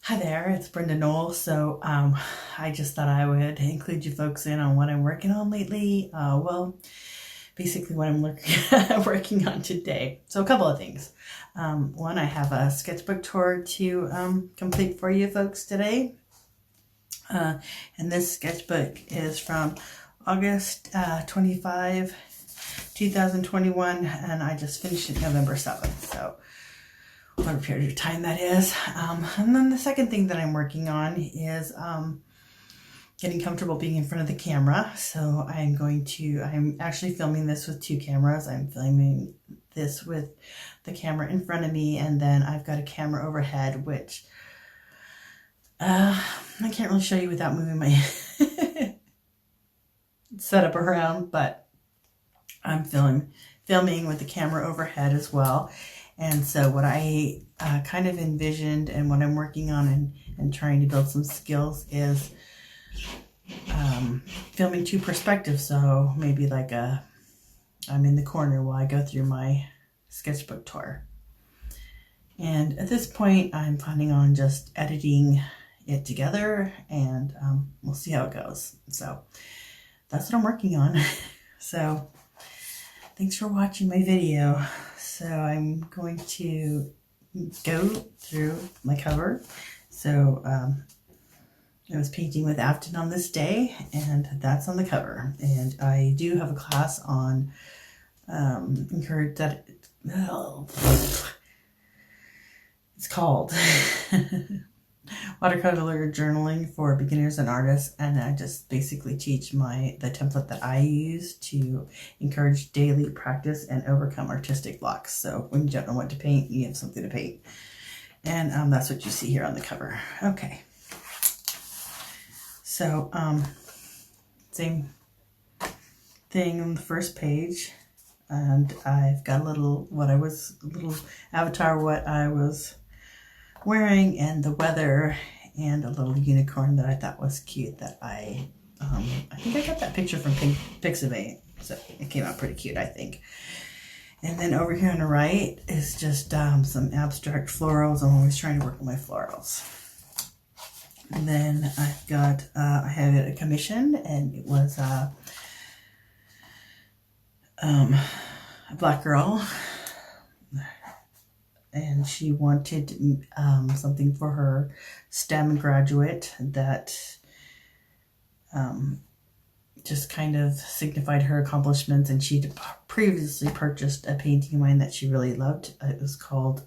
Hi there, it's Brenda Knoll. So I just thought I would include you folks in on what I'm working on lately. Basically what I'm working on today. So a couple of things. One, I have a sketchbook tour to complete for you folks today. And this sketchbook is from August 25, 2021, and I just finished it November 7th. So what a period of time that is. And then the second thing that I'm working on is getting comfortable being in front of the camera. So I'm actually filming this with two cameras. I'm filming this with the camera in front of me, and then I've got a camera overhead, which I can't really show you without moving my setup around, but I'm filming with the camera overhead as well. And so what I kind of envisioned and what I'm working on and trying to build some skills is filming two perspectives. So maybe like I'm in the corner while I go through my sketchbook tour. And at this point, I'm planning on just editing it together, and we'll see how it goes. So that's what I'm working on. So thanks for watching my video. So I'm going to go through my cover. So I was painting with Afton on this day, and that's on the cover. And I do have a class on it's called Watercolor Journaling for Beginners and Artists, and I just basically teach the template that I use to encourage daily practice and overcome artistic blocks. So when you don't know what to paint, you have something to paint. And that's what you see here on the cover. Okay. So same thing on the first page, and I've got a little avatar what I was wearing and the weather, and a little unicorn that I thought was cute that I think I got that picture from Pixabay, so it came out pretty cute, I think. And then over here on the right is just some abstract florals. I'm always trying to work with my florals. And then I've got I had a commission, and it was a black girl, and she wanted something for her STEM graduate that just kind of signified her accomplishments. And she'd previously purchased a painting of mine that she really loved. It was called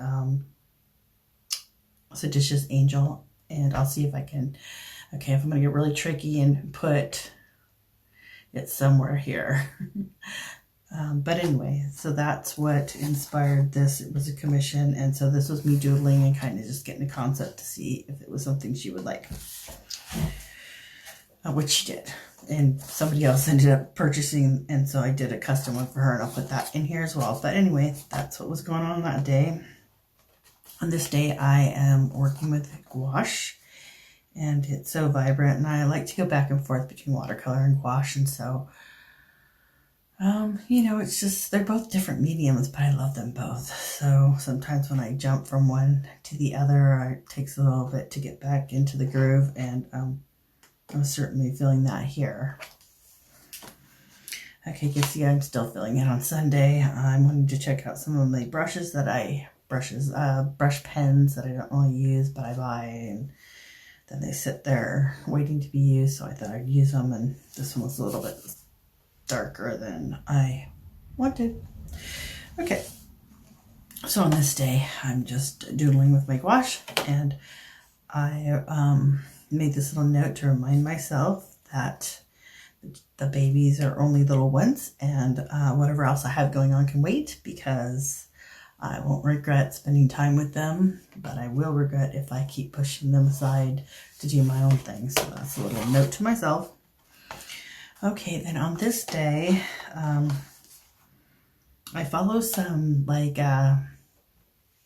Seditious Angel, and I'll see if I can, if I'm going to get really tricky and put it somewhere here. But anyway, so that's what inspired this. It was a commission, and so this was me doodling and kind of just getting a concept to see if it was something she would like, which she did. And somebody else ended up purchasing, and so I did a custom one for her, and I'll put that in here as well. But anyway, that's what was going on that day. On this day, I am working with gouache, and it's so vibrant, and I like to go back and forth between watercolor and gouache, and so it's just, they're both different mediums, but I love them both. So sometimes when I jump from one to the other, it takes a little bit to get back into the groove, and I'm certainly feeling that here. Okay, you can see I'm still feeling it on Sunday. I'm wanting to check out some of my brush pens that I don't really use, but I buy, and then they sit there waiting to be used, so I thought I'd use them, and this one was a little bit darker than I wanted. Okay, so on this day, I'm just doodling with my gouache, and I made this little note to remind myself that the babies are only little ones, and whatever else I have going on can wait, because I won't regret spending time with them, but I will regret if I keep pushing them aside to do my own thing. So that's a little note to myself. Okay, then on this day, I follow some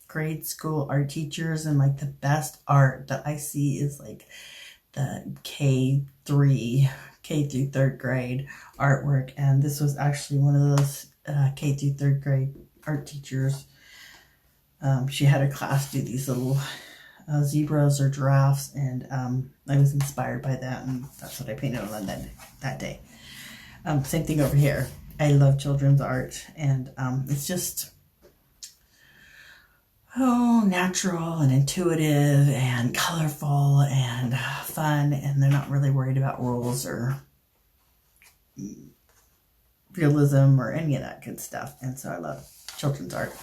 grade school art teachers, and the best art that I see is the K through 3rd grade artwork. And this was actually one of those K through 3rd grade art teachers. She had a class do these little zebras or giraffes, and I was inspired by that, and that's what I painted on that day. Same thing over here. I love children's art, and it's just natural and intuitive and colorful and fun, and they're not really worried about rules or realism or any of that good stuff, and so I love children's art.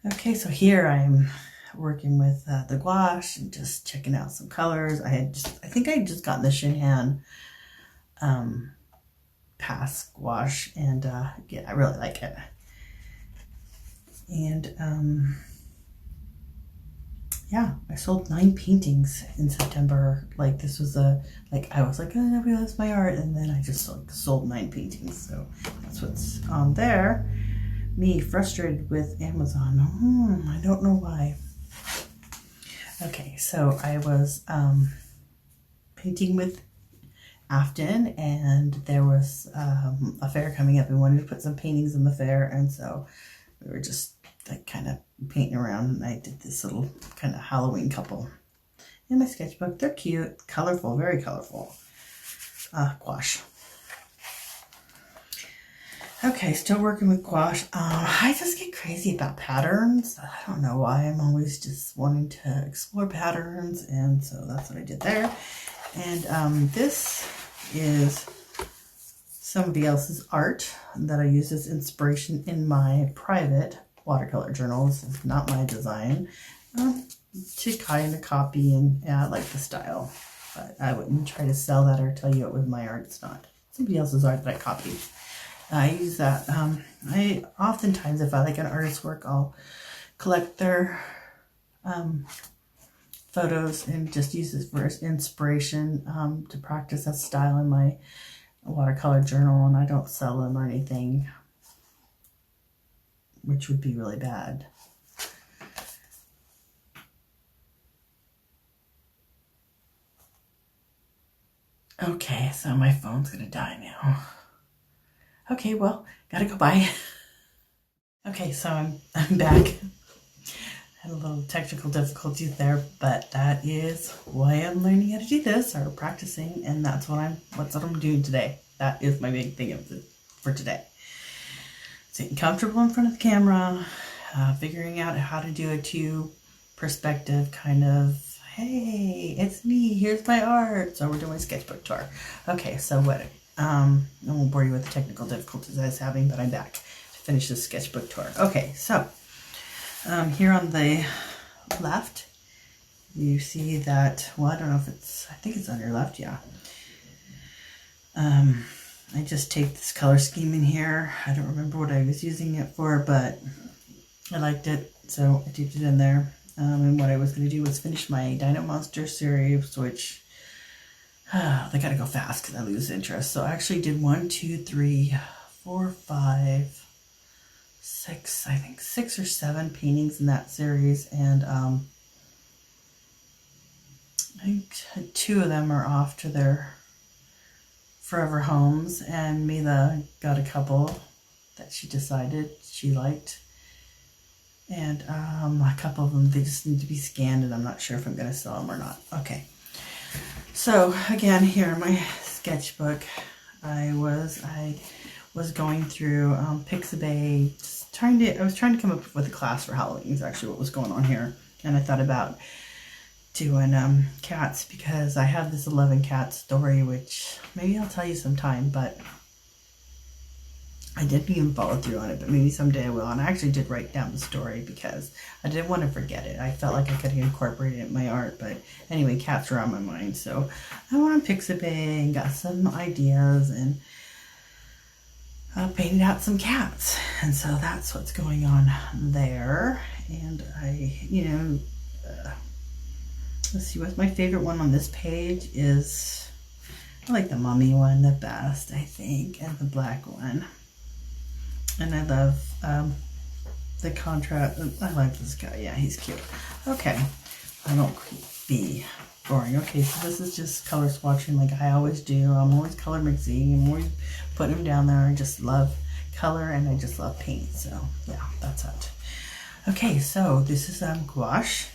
Okay, so here I'm working with the gouache and just checking out some colors. I think I had just gotten the Shinhan Pass gouache, and yeah, I really like it. And yeah, I sold 9 paintings in September. Like, this was I was like, oh, nobody loves my art, and then I just sold 9 paintings. So that's what's on there. Me frustrated with Amazon. I don't know why. Okay, so I was painting with Afton, and there was a fair coming up. We wanted to put some paintings in the fair, and so we were just like kind of painting around, and I did this little kind of Halloween couple in my sketchbook. They're cute, colorful, very colorful. Gouache. Okay, still working with gouache. I just get crazy about patterns. I don't know why. I'm always just wanting to explore patterns, and so that's what I did there. And this is somebody else's art that I use as inspiration in my private watercolor journals. It's not my design. To kind of copy, and yeah, I like the style, but I wouldn't try to sell that or tell you it was my art. It's not. Somebody else's art that I copied. I use that. I oftentimes, if I like an artist's work, I'll collect their photos and just use this for inspiration to practice that style in my watercolor journal, and I don't sell them or anything, which would be really bad. Okay, so my phone's gonna die now. Okay, well, gotta go bye. Okay, so I'm back. Had a little technical difficulties there, but that is why I'm learning how to do this, or practicing, and that's what I'm doing today. That is my big thing for today. Sitting comfortable in front of the camera, figuring out how to do a 2 perspective kind of, hey, it's me, here's my art. So we're doing a sketchbook tour. Okay, so what, I won't bore you with the technical difficulties I was having, but I'm back to finish this sketchbook tour. Okay, so here on the left, you see that, well, I don't know if I think it's on your left, yeah. I just take this color scheme in here. I don't remember what I was using it for, but I liked it, so I typed it in there. And what I was going to do was finish my Dino Monster series, which they gotta go fast because I lose interest. So I actually did 1, 2, 3, 4, 5, 6, I think 6 or 7 paintings in that series, and I think 2 of them are off to their forever homes, and Mila got a couple that she decided she liked, and a couple of them, they just need to be scanned, and I'm not sure if I'm going to sell them or not. Okay, so again, here in my sketchbook, I was going through Pixabay, I was trying to come up with a class for Halloween is actually what was going on here, and I thought about doing cats, because I have this 11 cat story, which maybe I'll tell you sometime, but I didn't even follow through on it, but maybe someday I will. And I actually did write down the story because I didn't want to forget it. I felt like I could incorporate it in my art, but anyway, cats were on my mind, so I went on Pixabay and got some ideas and painted out some cats, and so that's what's going on there. And I, let's see, what's my favorite one on this page is, I like the mummy one the best, I think, and the black one. And I love the contrast. I like this guy. Yeah, he's cute. Okay, I won't be boring. Okay, so this is just color swatching like I always do. I'm always color mixing. I'm always putting them down there. I just love color and I just love paint. So yeah, that's it. Okay, so this is gouache.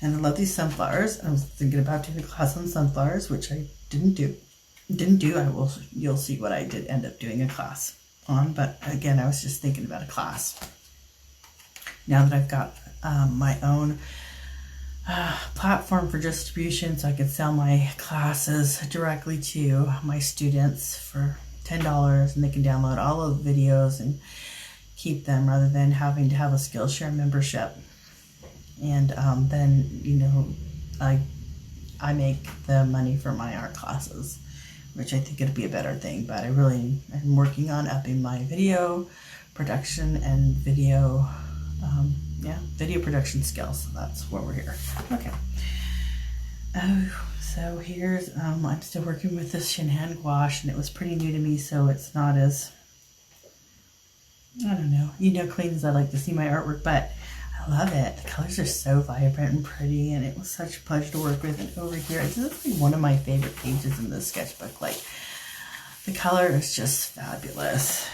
And I love these sunflowers. I was thinking about doing a class on sunflowers, which I didn't do. You'll see what I did end up doing a class on. But again, I was just thinking about a class. Now that I've got my own platform for distribution, so I can sell my classes directly to my students for $10, and they can download all of the videos and keep them rather than having to have a Skillshare membership. And then, you know, I make the money for my art classes, which I think it'd be a better thing. But I really am working on upping my video production and video production skills. That's why we're here. Okay. Oh, so here's, I'm still working with this Shinhan gouache, and it was pretty new to me, so it's not as, I don't know, clean as I like to see my artwork, but I love it. The colors are so vibrant and pretty, and it was such a pleasure to work with. And over here, this is like one of my favorite pages in this sketchbook. Like, the color is just fabulous,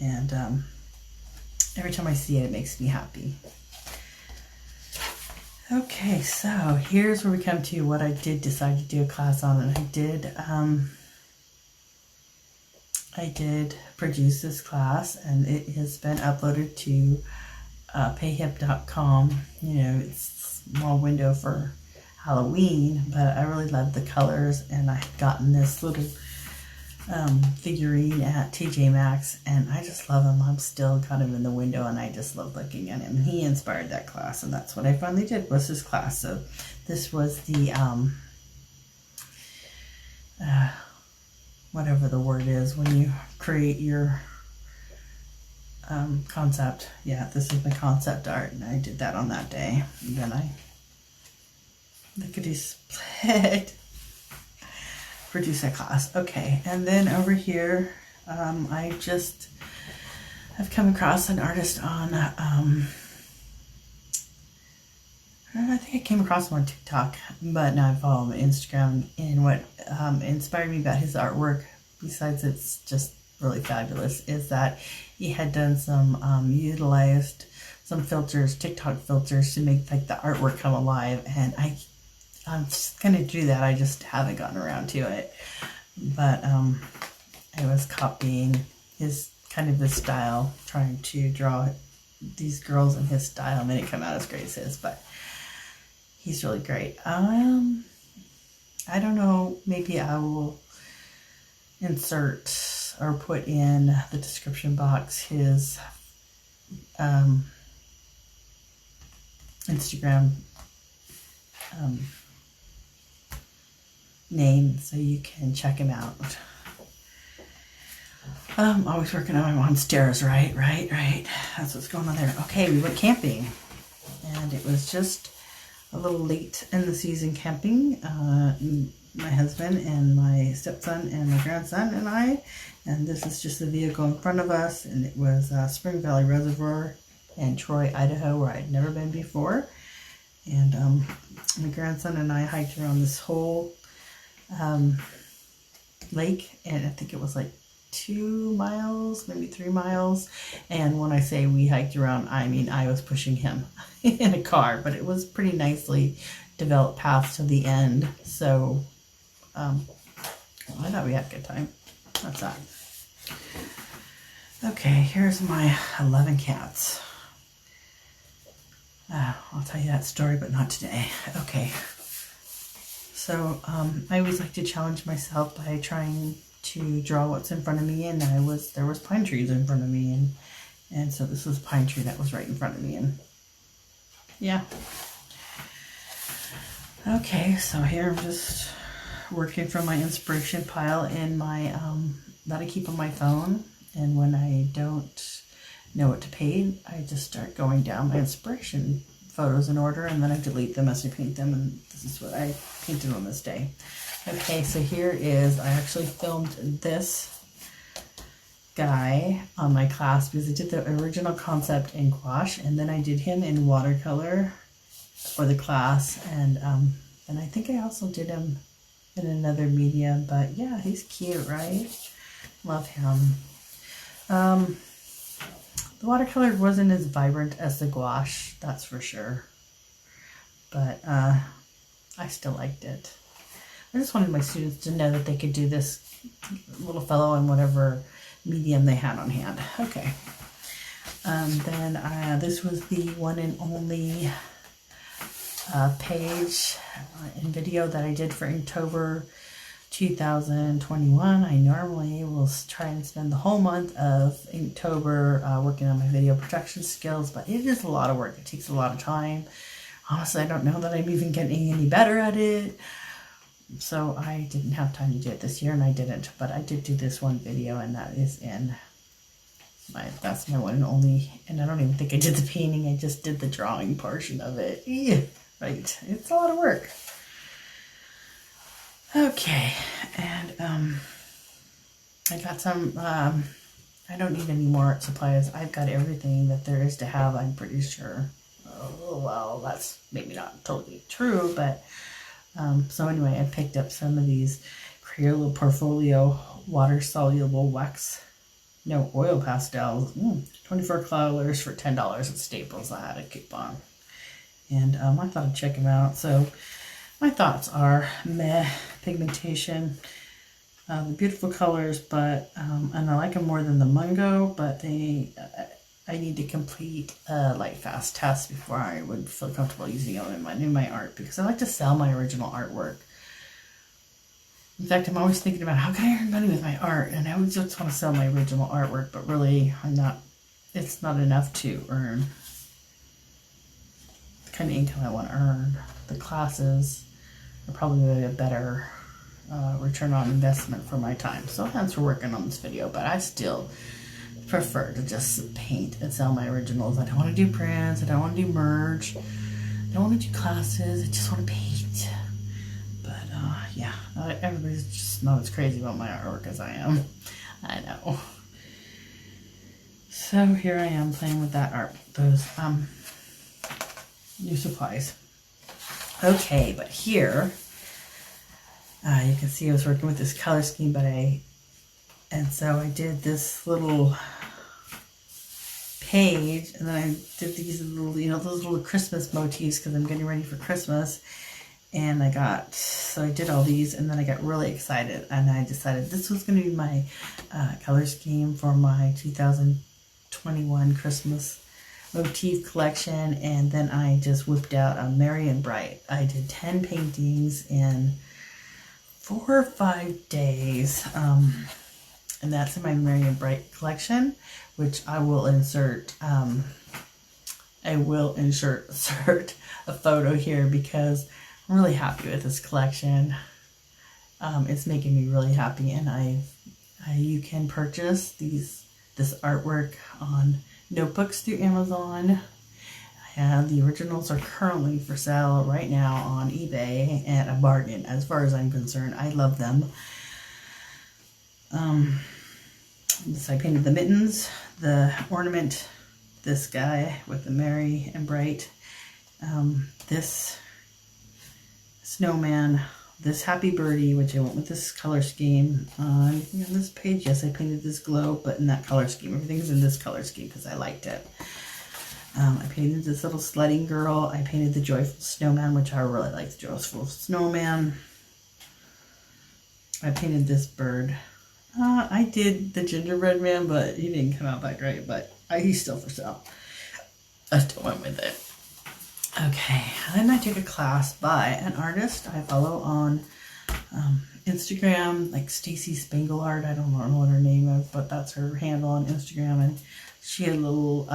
and every time I see it, it makes me happy. Okay, so here's where we come to what I did decide to do a class on, and I did produce this class, and it has been uploaded to payhip.com. It's a small window for Halloween, but I really love the colors, and I had gotten this little figurine at TJ Maxx, and I just love him. I'm still got him in the window, and I just love looking at him. He inspired that class, and that's what I finally did, was this class. So this was the whatever the word is when you create your concept. Yeah, this is my concept art, and I did that on that day. And then I split produce a class. Okay, and then over here, I've come across an artist on, I think I came across him on TikTok, but now I follow him on Instagram, and what inspired me about his artwork, besides it's just really fabulous, is that he had done utilized some filters, TikTok filters, to make like the artwork come alive, and I'm just going to do that. I just haven't gotten around to it. But I was copying his style, trying to draw these girls in his style, and they didn't come out as great as his, but he's really great. I don't know, maybe I will insert or put in the description box his Instagram name, so you can check him out. Always working on my monsters, right? That's what's going on there. Okay, we went camping, and it was just a little late in the season camping. My husband and my stepson and my grandson and I, and this is just the vehicle in front of us, and it was Spring Valley Reservoir in Troy, Idaho, where I'd never been before. And my grandson and I hiked around this whole lake, and I think it was like 2 miles, maybe 3 miles. And when I say we hiked around, I mean I was pushing him in a car, but it was pretty nicely developed path to the end. So I thought we had a good time. That's that. Okay, here's my 11 cats. I'll tell you that story, but not today. Okay. So I always like to challenge myself by trying to draw what's in front of me, and there was pine trees in front of me, and so this was a pine tree that was right in front of me, and yeah. Okay, so here I'm just working from my inspiration pile in my that I keep on my phone, and when I don't know what to paint, I just start going down my inspiration photos in order, and then I delete them as I paint them, and this is what I painted on this day. Okay, so here is, I actually filmed this guy on my class because I did the original concept in gouache, and then I did him in watercolor for the class, and I think I also did him in another medium, but yeah, he's cute, right? Love him. The watercolor wasn't as vibrant as the gouache, that's for sure. but I still liked it. I just wanted my students to know that they could do this little fellow in whatever medium they had on hand. Okay. Then this was the one and only page and video that I did for Inktober 2021. I normally will try and spend the whole month of Inktober working on my video production skills, but it is a lot of work. It takes a lot of time. Honestly, I don't know that I'm even getting any better at it. So I didn't have time to do it this year, and I didn't. But I did do this one video, and that is in that's my one and only. And I don't even think I did the painting. I just did the drawing portion of it. Yeah, right. It's a lot of work. Okay, and I got some. I don't need any more art supplies. I've got everything that there is to have, I'm pretty sure. Oh, well, that's maybe not totally true, but so anyway, I picked up some of these Clear Little Portfolio water-soluble oil pastels. 24 colors for $10 at Staples. I had a coupon. And I thought I'd check them out. So my thoughts are meh, pigmentation. The beautiful colors, but and I like them more than the Mungo, but I need to complete a light fast test before I would feel comfortable using them in my art, because I like to sell my original artwork. In fact, I'm always thinking about how can I earn money with my art, and I always just want to sell my original artwork, but really it's not enough to earn the kind of income I want to earn. The classes are probably a better return on investment for my time. So hence we're working on this video, but I still prefer to just paint and sell my originals. I don't want to do prints. I don't want to do merge. I don't want to do classes. I just want to paint. But yeah, everybody's just not as crazy about my artwork as I am. I know. So here I am playing with that art, those new supplies. Okay, but here you can see I was working with this color scheme, and so I did this little page, and then I did these little, those little Christmas motifs because I'm getting ready for Christmas. And so I did all these, and then I got really excited, and I decided this was going to be my color scheme for my 2021 Christmas motif collection. And then I just whipped out a Merry and Bright. I did 10 paintings in 4 or 5 days, and that's in my Merry and Bright collection, which I will insert. I will insert a photo here because I'm really happy with this collection. It's making me really happy, and you can purchase this artwork on notebooks through Amazon. And the originals are currently for sale right now on eBay at a bargain, as far as I'm concerned. I love them. So I painted the mittens, the ornament, this guy with the Merry and Bright, this snowman, this happy birdie, which I went with this color scheme. Anything on this page? Yes, I painted this globe, but in that color scheme. Everything's in this color scheme because I liked it. I painted this little sledding girl. I painted the joyful snowman, which I really like the joyful snowman. I painted this bird. I did the gingerbread man, but he didn't come out that great, but he's still for sale. I still went with it. Okay, then I took a class by an artist I follow on Instagram, like Stacy Spangle Art. I don't know what her name is, but that's her handle on Instagram, and she had a little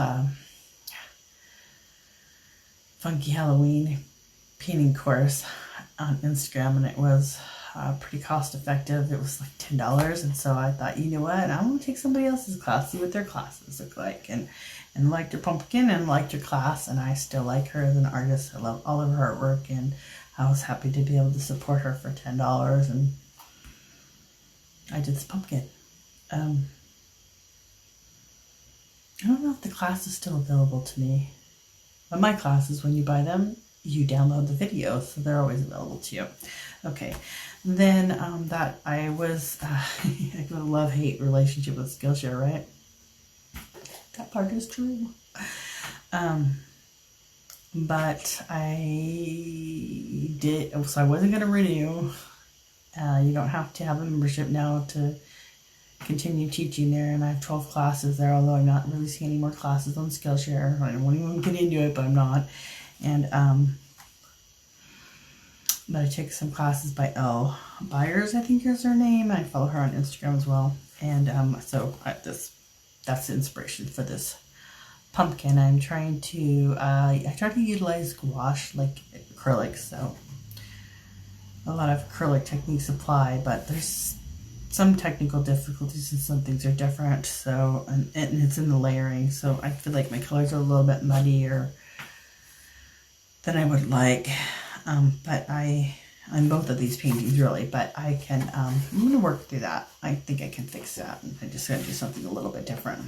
funky Halloween painting course on Instagram, and it was pretty cost effective. It was like $10, and so I thought, you know what, I'm going to take somebody else's class, see what their classes look like, and liked her pumpkin and liked her class, and I still like her as an artist. I love all of her artwork, and I was happy to be able to support her for $10, and I did this pumpkin. I don't know if the class is still available to me. But my classes, when you buy them, you download the videos, so they're always available to you. Okay, then that I was, I got a love-hate relationship with Skillshare, right? That part is true. but I did, so I wasn't going to renew. You don't have to have a membership now to continue teaching there, and I have 12 classes there, although I'm not releasing any more classes on Skillshare. I don't want anyone to get into it, but I'm not. And but I took some classes by Elle Byers, I think is her name. I follow her on Instagram as well. And so that's the inspiration for this pumpkin. I'm trying to I try to utilize gouache like acrylics, so a lot of acrylic techniques apply, but there's some technical difficulties and some things are different. So and it's in the layering, so I feel like my colors are a little bit muddier than I would like. But on both of these paintings really, but I can, I'm going to work through that. I think I can fix that. I just got to do something a little bit different.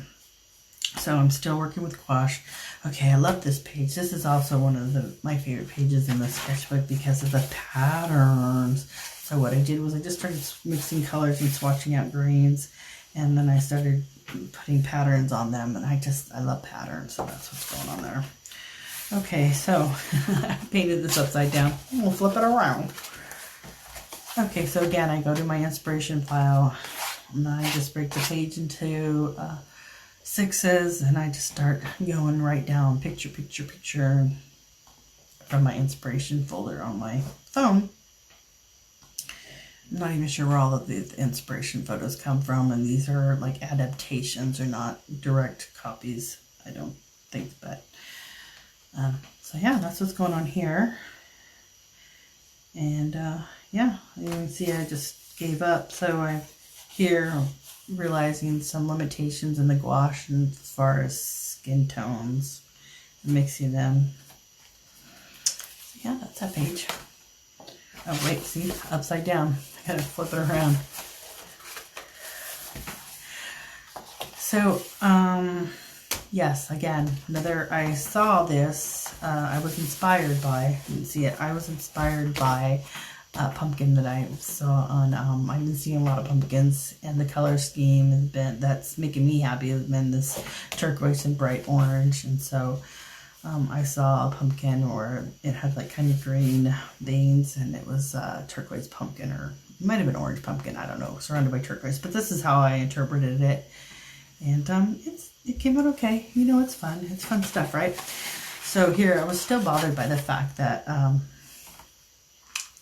So I'm still working with gouache. Okay, I love this page. This is also one of my favorite pages in the sketchbook because of the patterns. So what I did was I just started mixing colors and swatching out greens, and then I started putting patterns on them, and I love patterns, so that's what's going on there. Okay, so I painted this upside down. We'll flip it around. Okay, so again, I go to my inspiration file, and I just break the page into sixes, and I just start going right down picture, picture, picture from my inspiration folder on my phone. I'm not even sure where all of the inspiration photos come from, and these are like adaptations or not direct copies, I don't think, but so yeah, that's what's going on here. And yeah, you can see I just gave up. So I'm here realizing some limitations in the gouache and as far as skin tones and mixing them. So yeah, that's that page. Oh wait, see, upside down. I gotta flip it around. So yes, again, I saw this, I was inspired by, you can see it, I was inspired by a pumpkin that I saw on, I've been seeing a lot of pumpkins, and the color scheme has been, that's making me happy, has been this turquoise and bright orange. And so I saw a pumpkin where it had like kind of green veins, and it was turquoise pumpkin, or it might have been orange pumpkin, I don't know, surrounded by turquoise, but this is how I interpreted it. And it came out okay. You know, it's fun. It's fun stuff, right? So here, I was still bothered by the fact that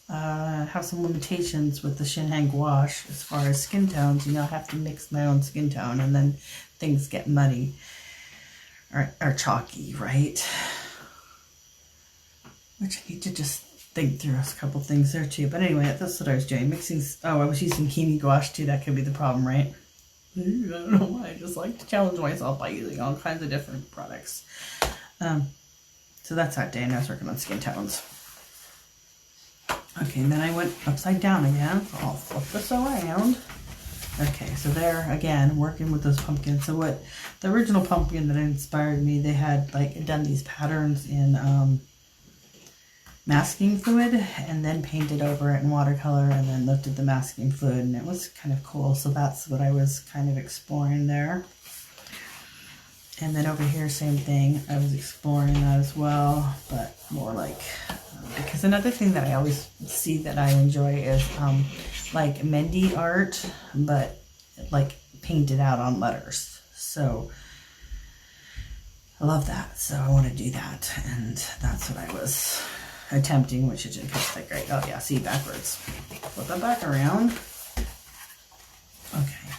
I have some limitations with the Shinhan gouache as far as skin tones. You know, I have to mix my own skin tone, and then things get muddy or chalky, right? Which I need to just think through a couple things there too. But anyway, that's what I was doing. Mixing. Oh, I was using Kimi gouache too. That could be the problem, right? I don't know why. I just like to challenge myself by using all kinds of different products. So that's that day, and I was working on skin tones. Okay, and then I went upside down again. So I'll flip this around. Okay, so there again, working with those pumpkins. So what the original pumpkin that inspired me, they had like done these patterns in masking fluid, and then painted over it in watercolor, and then lifted the masking fluid, and it was kind of cool. So that's what I was kind of exploring there. And then over here, same thing, I was exploring that as well, but more like because another thing that I always see that I enjoy is like Mendy art, but like painted out on letters. So I love that, so I want to do that, and that's what I was attempting, which it didn't cut that great. Oh yeah, see, backwards. Flip that back around. Okay.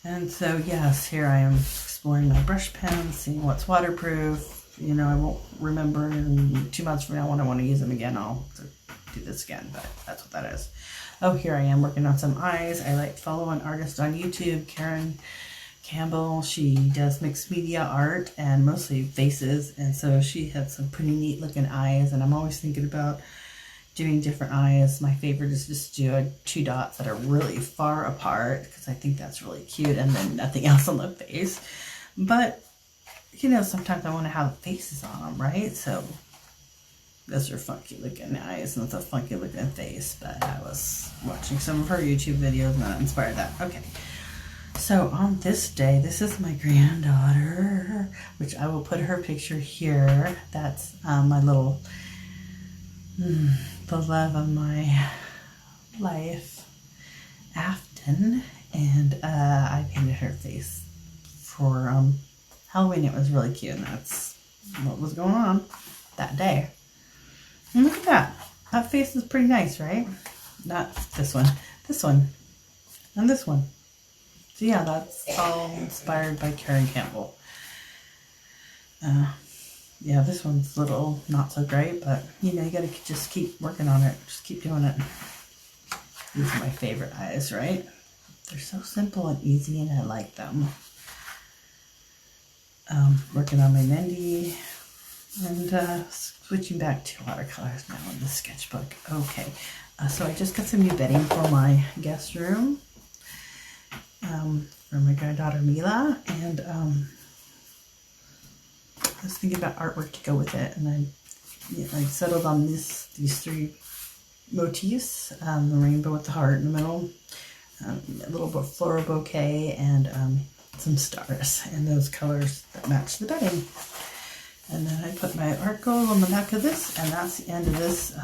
And so yes, here I am exploring my brush pen, seeing what's waterproof. You know, I won't remember in 2 months from now when I want to use them again. I'll do this again, but that's what that is. Oh, here I am working on some eyes. I like follow an artist on YouTube, Karen Campbell. She does mixed media art and mostly faces, and so she had some pretty neat looking eyes, and I'm always thinking about doing different eyes. My favorite is just do 2 dots that are really far apart, because I think that's really cute, and then nothing else on the face. But you know, sometimes I want to have faces on them, right? So those are funky looking eyes, and it's a funky looking face. But I was watching some of her YouTube videos, and that inspired that. Okay. So on this day, this is my granddaughter, which I will put her picture here. That's my little, the love of my life, Afton. And I painted her face for Halloween. It was really cute, and that's what was going on that day. And look at that. That face is pretty nice, right? Not this one, and this one. So yeah, that's all inspired by Karen Campbell. Yeah, this one's a little not so great, but you know, you gotta just keep working on it. Just keep doing it. These are my favorite eyes, right? They're so simple and easy, and I like them. Working on my Mendy, and switching back to watercolors now in the sketchbook. Okay, so I just got some new bedding for my guest room. For my granddaughter Mila, and I was thinking about artwork to go with it, and I settled on these three motifs: the rainbow with the heart in the middle, a little bit floral bouquet, and some stars, and those colors that match the bedding. And then I put my art goal on the back of this, and that's the end of this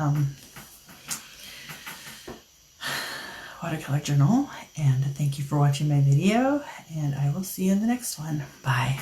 watercolor journal. And thank you for watching my video, and I will see you in the next one. Bye.